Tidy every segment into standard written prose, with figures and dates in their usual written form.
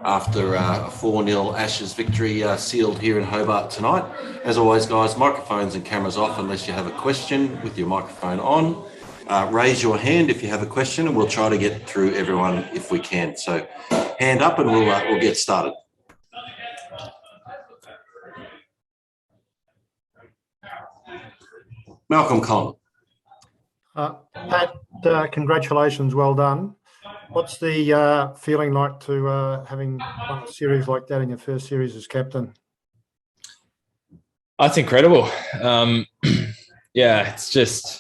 after a 4-0 Ashes victory sealed here in Hobart tonight. As always, guys, microphones and cameras off unless you have a question with your microphone on. Raise your hand if you have a question, and we'll try to get through everyone if we can. So hand up and we'll get started. Malcolm Conn. Pat, congratulations, well done. What's the feeling like to having won a series like that in your first series as captain? That's incredible. Yeah, it's just,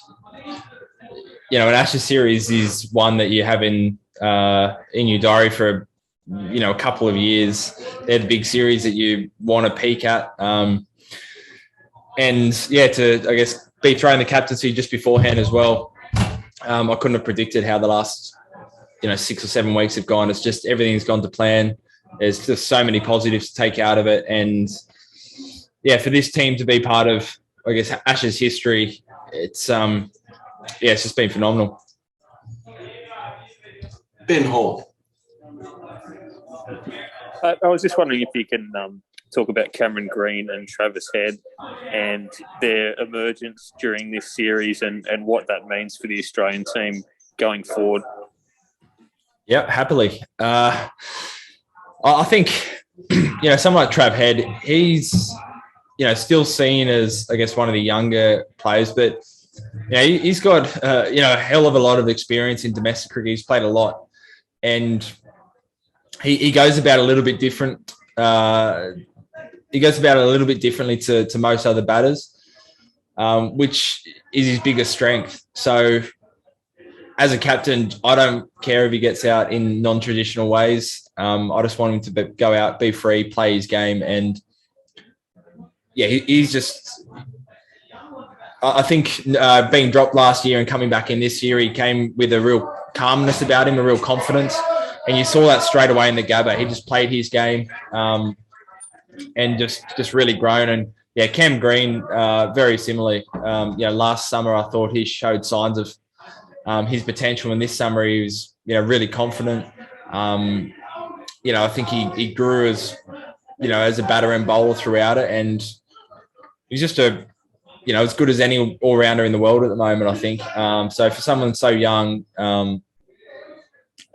an Ashes series is one that you have in your diary for, a couple of years. They're the big series that you want to peak at. And yeah, to, I guess, be throwing the captaincy just beforehand as well. I couldn't have predicted how the last, 6 or 7 weeks have gone. It's just everything's gone to plan. There's just so many positives to take out of it. And yeah, for this team to be part of, I guess, Ashes history, it's just been phenomenal. Ben Hall. I was just wondering if you can talk about Cameron Green and Travis Head and their emergence during this series and what that means for the Australian team going forward. Yeah, happily. I think, someone like Trav Head, he's, still seen as, I guess, one of the younger players, but, he's got, a hell of a lot of experience in domestic cricket. He's played a lot, and he goes about a little bit different. He goes about it a little bit differently to most other batters, which is his biggest strength. So as a captain, I don't care if he gets out in non-traditional ways. I just want him to go out, be free, play his game. And yeah, he's just, I think being dropped last year and coming back in this year, he came with a real calmness about him, a real confidence. And you saw that straight away in the Gabba. He just played his game and just really grown. And yeah, Cam Green, very similarly. Last summer I thought he showed signs of his potential, and this summer he was, really confident. I think he grew as, as a batter and bowler throughout it, and he's just as good as any all-rounder in the world at the moment, I think. So for someone so young,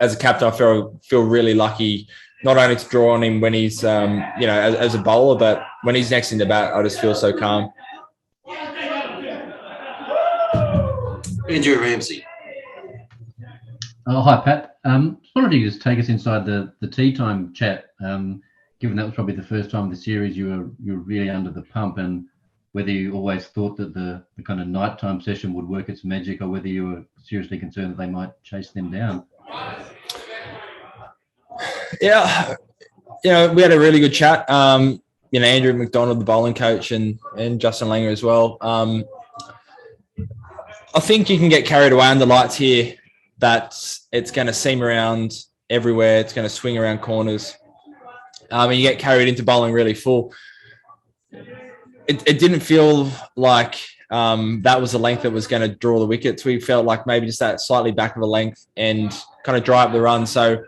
as a captain, I feel really lucky not only to draw on him when he's, as a bowler, but when he's next in the bat, I just feel so calm. Andrew Ramsey. Oh, hi, Pat. Just wondered if you could just take us inside the tea time chat, given that was probably the first time of the series you were really under the pump, and whether you always thought that the kind of nighttime session would work its magic, or whether you were seriously concerned that they might chase them down. Yeah, we had a really good chat. Andrew McDonald, the bowling coach, and Justin Langer as well. I think you can get carried away under lights here, that it's going to seam around everywhere. It's going to swing around corners. And you get carried into bowling really full. It didn't feel like that was the length that was going to draw the wickets. We felt like maybe just that slightly back of a length and kind of dry up the run. So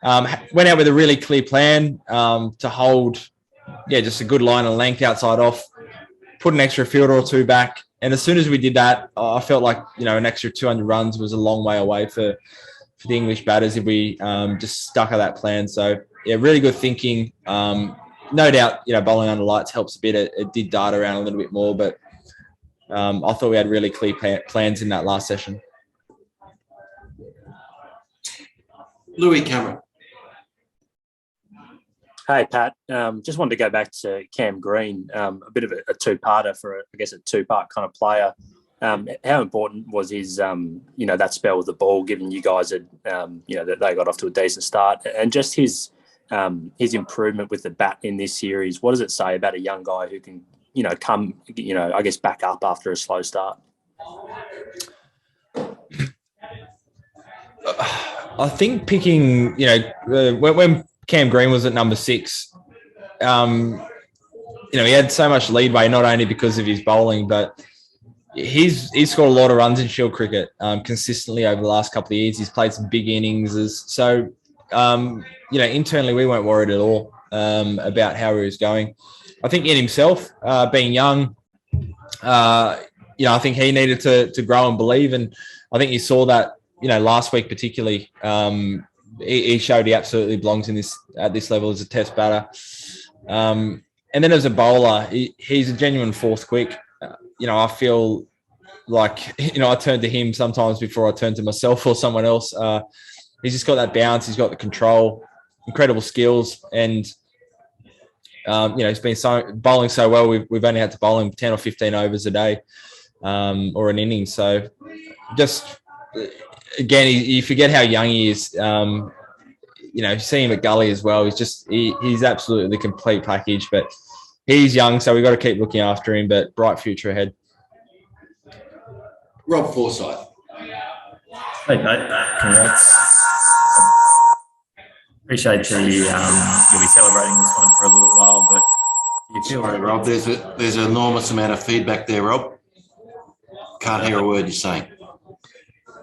went out with a really clear plan to hold, just a good line of length outside off, put an extra fielder or two back. And as soon as we did that, I felt like, an extra 200 runs was a long way away for the English batters if we just stuck at that plan. So, yeah, really good thinking. No doubt, bowling under lights helps a bit. It did dart around a little bit more, but I thought we had really clear plans in that last session. Louis Cameron. Hey, Pat. Just wanted to go back to Cam Green, a bit of a two-parter for, a two-part kind of player. How important was his, that spell with the ball, given you guys had, that they got off to a decent start, and just his improvement with the bat in this series? What does it say about a young guy who can, come, I guess, back up after a slow start? I think picking, when Cam Green was at number 6, he had so much leadway, not only because of his bowling, but he's scored a lot of runs in Shield cricket consistently over the last couple of years. He's played some big innings. So internally we weren't worried at all about how he was going. I think in himself, being young, I think he needed to grow and believe. And I think you saw that, last week particularly. He showed he absolutely belongs at this level as a test batter. And then as a bowler, he's a genuine fourth quick. I feel like, I turn to him sometimes before I turn to myself or someone else. He's just got that bounce. He's got the control, incredible skills. And, he's been bowling so well. We've only had to bowl him 10 or 15 overs a day or an inning. So just, again, you forget how young he is. See him at Gully as well. He's absolutely the complete package, but he's young, so we've got to keep looking after him, but bright future ahead. Rob Forsyth. Hey, mate. Congrats. Appreciate you'll be celebrating this one for a little while, but do you feel Sorry, Rob, there's an enormous amount of feedback there, Rob. Can't hear a word you're saying.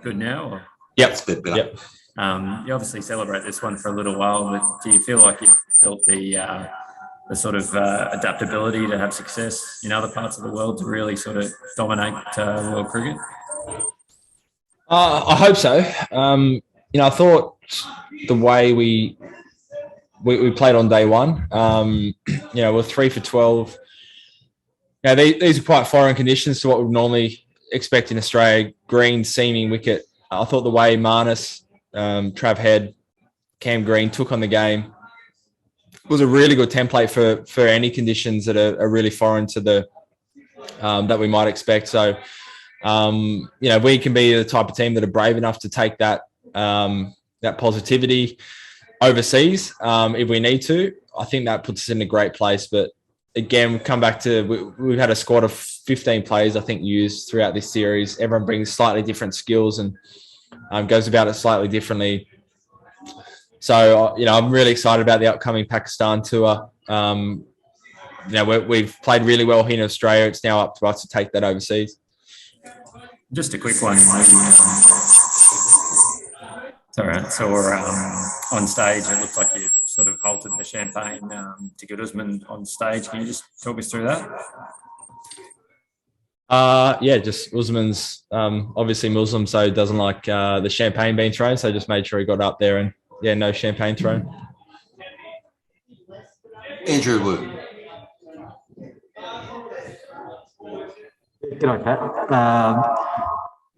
good now? Or? Yep. It's a bit better. Yep. You obviously celebrate this one for a little while, but do you feel like you've built the sort of adaptability to have success in other parts of the world to really sort of dominate world cricket? I hope so. I thought the way we played on day one, we're 3 for 12. These are quite foreign conditions to what we'd normally expect in Australia. Green, seaming wicket. I thought the way Marnus, Trav Head, Cam Green took on the game was a really good template for any conditions that are really foreign to the that we might expect. So, we can be the type of team that are brave enough to take that positivity overseas if we need to. I think that puts us in a great place. But again, we come back to we've had a squad of 15 players, I think, used throughout this series. Everyone brings slightly different skills and goes about it slightly differently. So, I'm really excited about the upcoming Pakistan tour. We've played really well here in Australia. It's now up to us to take that overseas. Just a quick one. It's all right. So we're on stage. It looks like you sort of halted the champagne to get Usman on stage. Can you just talk us through that? Just Usman's obviously Muslim, so he doesn't like the champagne being thrown. So just made sure he got up there and no champagne thrown. Andrew Wu. G'day, Pat.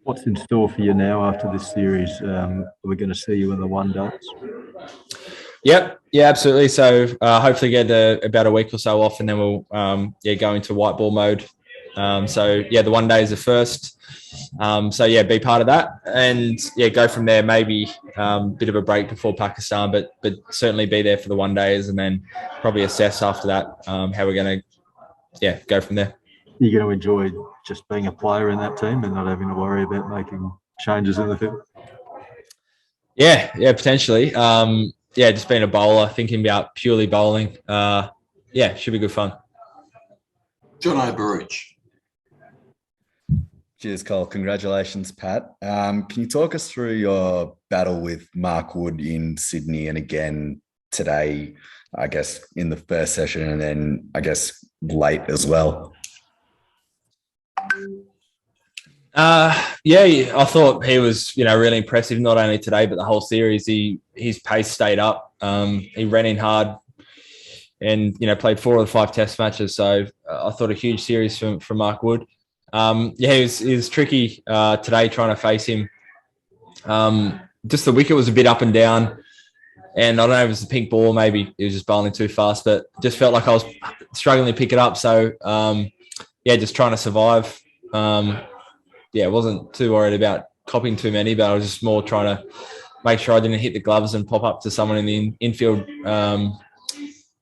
What's in store for you now after this series? Are we going to see you in the one days? Yep. Yeah, absolutely. So hopefully get about a week or so off, and then we'll go into white ball mode. The one day is the first. Be part of that, and go from there. Maybe bit of a break before Pakistan, but certainly be there for the one days, and then probably assess after that how we're going to go from there. You're going to enjoy just being a player in that team and not having to worry about making changes in the field? Yeah, potentially. Just being a bowler, thinking about purely bowling. Should be good fun. John O'Baruch. Cheers, Cole. Congratulations, Pat. Can you talk us through your battle with Mark Wood in Sydney and again today, I guess, in the first session and then, I guess, late as well? I thought he was, really impressive, not only today, but the whole series. His pace stayed up. He ran in hard and, played 4 of the 5 test matches. So I thought a huge series from Mark Wood. It was tricky today trying to face him. Just the wicket was a bit up and down. And I don't know if it was the pink ball, maybe he was just bowling too fast, but just felt like I was struggling to pick it up. So, just trying to survive. I wasn't too worried about copying too many, but I was just more trying to make sure I didn't hit the gloves and pop up to someone in the infield and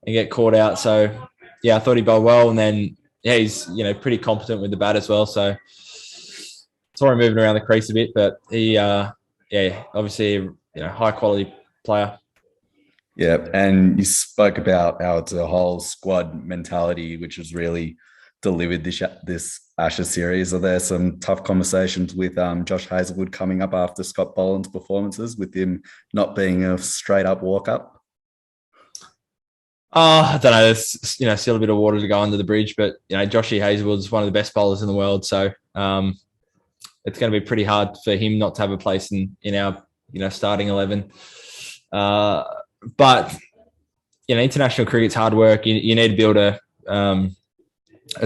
get caught out. So, I thought he bowled well. And then, he's, pretty competent with the bat as well. So, saw him moving around the crease a bit, but he, obviously, high quality player. Yeah, and you spoke about how it's a whole squad mentality, which is really delivered this Ashes series. Are there some tough conversations with Josh Hazlewood coming up after Scott Boland's performances, with him not being a straight up walk up? I don't know. There's still a bit of water to go under the bridge, but Joshy Hazlewood's one of the best bowlers in the world, so it's going to be pretty hard for him not to have a place in our starting 11. But international cricket's hard work. You need to build a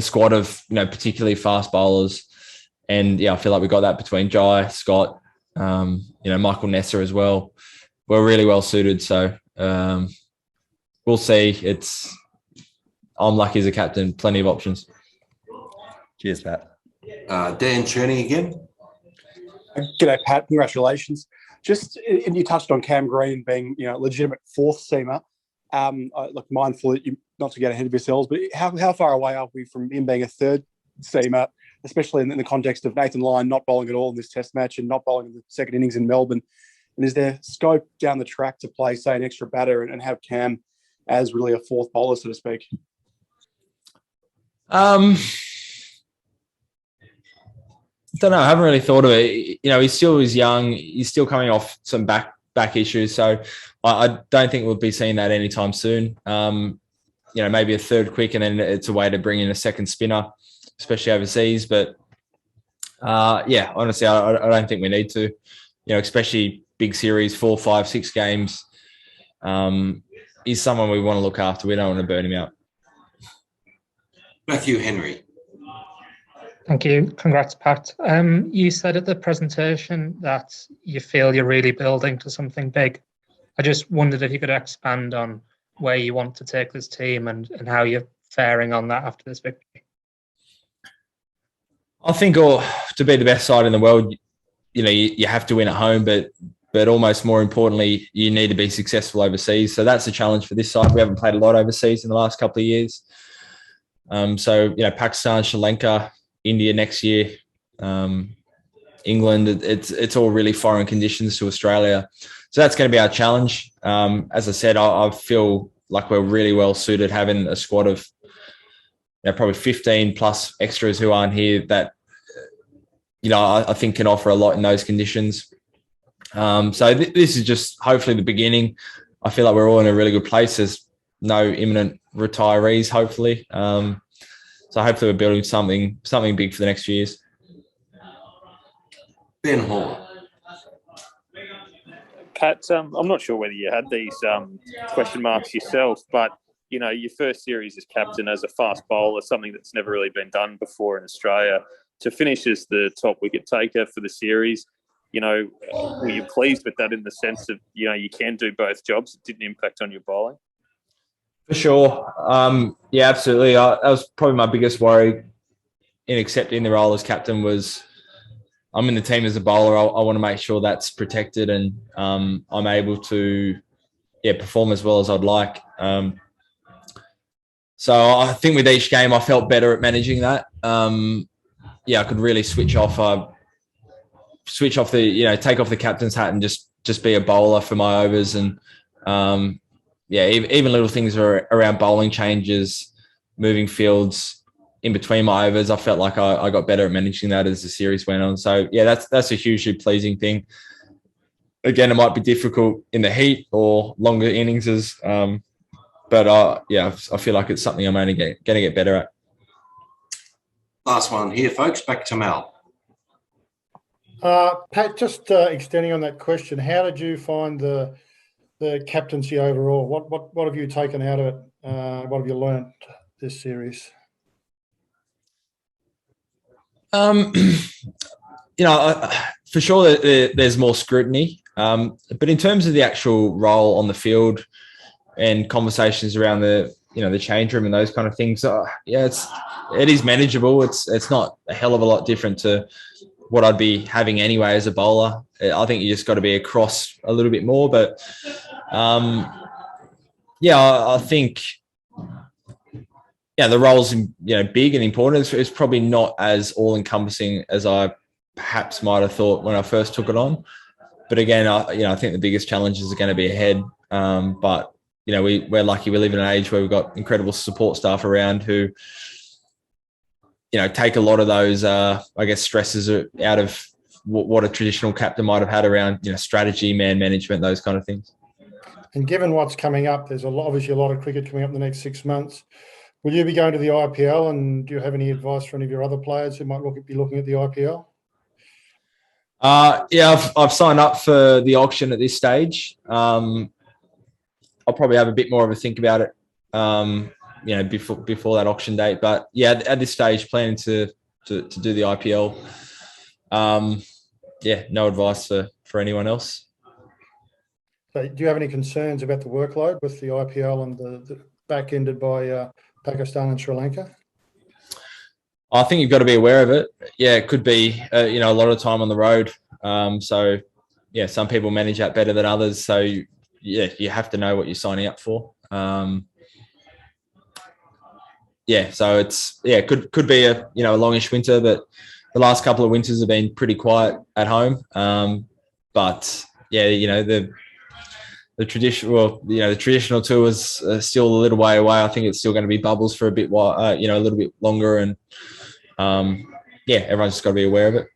squad of particularly fast bowlers, and I feel like we got that between Jai, Scott, Michael Nesser as well. We're really well suited, so we'll see. I'm lucky as a captain, plenty of options. Cheers, Pat. Dan Cherney again. G'day, Pat. Congratulations. And you touched on Cam Green being, legitimate fourth seamer. Look, mindful that you not to get ahead of yourselves, but how far away are we from him being a third seamer, especially in the context of Nathan Lyon not bowling at all in this Test match and not bowling in the second innings in Melbourne? And is there scope down the track to play, say, an extra batter and have Cam as really a fourth bowler, so to speak? Don't know. I haven't really thought of it. He still is young. He's still coming off some back issues, so I don't think we'll be seeing that anytime soon. Maybe a third quick, and then it's a way to bring in a second spinner, especially overseas. But honestly, I don't think we need to. Especially big series, 4, 5, 6 games. He's someone we want to look after. We don't want to burn him out. Matthew Henry. Thank you. Congrats, Pat. You said at the presentation that you feel you're really building to something big. I just wondered if you could expand on where you want to take this team and how you're faring on that after this victory. I think to be the best side in the world, you have to win at home, but almost more importantly, you need to be successful overseas. So that's the challenge for this side. We haven't played a lot overseas in the last couple of years. Pakistan, Sri Lanka, India next year, England, it's all really foreign conditions to Australia. So that's going to be our challenge. As I said, I feel like we're really well suited having a squad of probably 15 plus extras who aren't here that, I think can offer a lot in those conditions. So this is just hopefully the beginning. I feel like we're all in a really good place. There's no imminent retirees, hopefully. So hopefully we're building something big for the next few years. Ben Hall. Pat, I'm not sure whether you had these question marks yourself, but, your first series as captain as a fast bowler, something that's never really been done before in Australia, to finish as the top wicket taker for the series, were you pleased with that in the sense of, you can do both jobs? It didn't impact on your bowling? For sure. Yeah, absolutely. That was probably my biggest worry in accepting the role as captain was I'm in the team as a bowler. I want to make sure that's protected and I'm able to perform as well as I'd like. So I think with each game I felt better at managing that. I could really switch off the, take off the captain's hat and just be a bowler for my overs and even little things around bowling changes, moving fields in between my overs. I felt like I got better at managing that as the series went on. So that's a hugely pleasing thing. Again, it might be difficult in the heat or longer innings, but I feel like it's something I'm only going to get better at. Last one here, folks. Back to Mal. Pat, just extending on that question, how did you find the captaincy overall? What have you taken out of it? What have you learned this series? For sure there's more scrutiny, but in terms of the actual role on the field and conversations around the change room and those kind of things, it is manageable. It's not a hell of a lot different to what I'd be having anyway as a bowler. I think you just got to be across a little bit more, but I think the role's big and important. It's probably not as all encompassing as I perhaps might have thought when I first took it on. But again, I think the biggest challenges are going to be ahead. But we're lucky. We live in an age where we've got incredible support staff around who take a lot of those, stresses out of what a traditional captain might have had around, strategy, man management, those kind of things. And given what's coming up, there's obviously a lot of cricket coming up in the next 6 months. Will you be going to the IPL, and do you have any advice for any of your other players who might be looking at the IPL? I've signed up for the auction at this stage. I'll probably have a bit more of a think about it, before that auction date. But yeah, at this stage, planning to do the IPL. No advice for anyone else. So do you have any concerns about the workload with the IPL and the back ended by Pakistan and Sri Lanka? I think you've got to be aware of it. Yeah, it could be, a lot of time on the road. Some people manage that better than others. So, you have to know what you're signing up for. So it could be a longish winter, but the last couple of winters have been pretty quiet at home. The traditional tour is still a little way away. I think it's still going to be bubbles for a bit while, a little bit longer, and everyone's just got to be aware of it.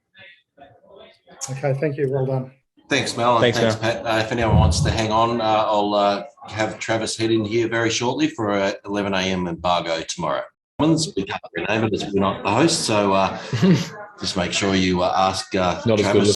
Okay, thank you. Well done. Thanks, Mel. And thanks, Pat. If anyone wants to hang on, I'll have Travis head in here very shortly for 11 a.m. embargo tomorrow. Cummins, we can't rename it as we're not the host, so just make sure you ask Travis